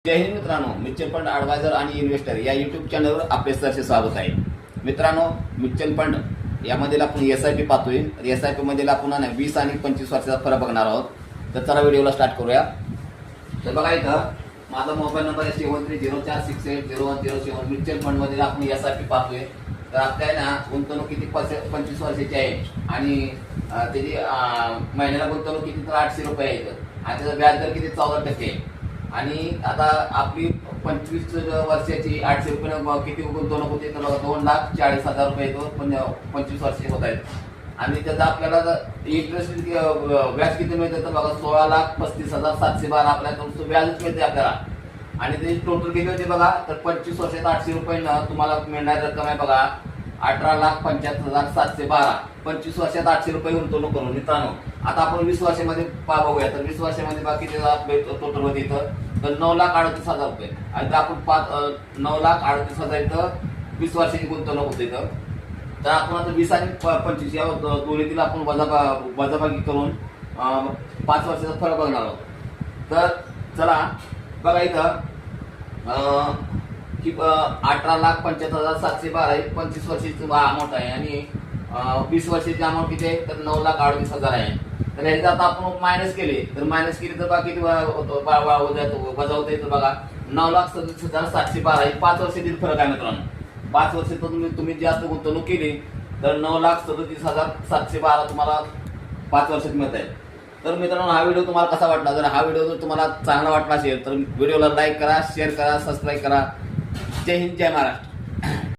जय हिंद मित्रांनो, mutual fund adviser आणि investor या यूट्यूब चॅनलवर आपले सहर्ष स्वागत आहे. मित्रांनो, म्युच्युअल फंड यामध्ये आपण SIP पाहतोय. SIP मध्ये आपण 20 आणि 25 वर्षाचा फरक बघणार आहोत. तर चला व्हिडिओला स्टार्ट करूया. तर बघा इथं माझा मोबाईल नंबर आहे 7304680107. म्युच्युअल फंड मध्ये आपण SIP पाहतोय. तर आपल्याला गुंतवणूक किती 25 वर्षाची आहे आणि त्याची महिन्याला गुंतवणूक किती तर 800 रुपये आहे आणि त्याचा व्याज दर किती 14% आहे. आणि आता आपली 25 वर्षाची 800 रुपये किती गुंतवणूक होते तर 2,40,000 रुपये येतो. 25 वर्षे होत आहेत आणि त्याचा आपल्याला इंटरेस्ट व्याज किती मिळतं तर बघा 16,35,712 आपल्याला व्याजच मिळते आपल्याला. आणि त्याची टोटल किती होते बघा तर 25 वर्षात 800 रुपये तुम्हाला मिळणारी रक्कम आहे बघा 18,75,712. 25 वर्षात 800 रुपये गुंतवणूक करून. मित्रांनो, आता आपण 20 वर्षामध्ये बघूया. तर 20 वर्षामध्ये बाकी टोटल होते इथं तर 9,38,000 रुपये. आणि आपण 9,38,000 इथं 20 वर्षाची गुंतवणूक होते इथं. तर आपण आता 20 आणि 25 या दोन्हीतील आपण वजाबाकी करून 5 वर्षाचा फरक बघणार आहोत. तर चला बघा इथं की 18,75,712 25 वर्षाची अमाऊंट आहे आणि 20 वर्षाची अमाऊंट किती आहे तर 9,38,000 आहे. तर ह्याच्यात आता आपण मायनस केली तर बाकी वजा होते तर बघा 9,37,712 5 वर्षातील फरक आहे मित्रांनो. 5 वर्ष तुम्ही जास्त गुंतवणूक केली तर 9,37,712 तुम्हाला 5 वर्षात मिळत आहे. तर मित्रांनो, हा व्हिडिओ तुम्हाला कसा वाटला? जर हा व्हिडिओ जर तुम्हाला चांगला वाटला असेल तर व्हिडिओला लाईक करा, शेअर करा, सबस्क्राईब करा. जय हिंद, जय महाराष्ट्र.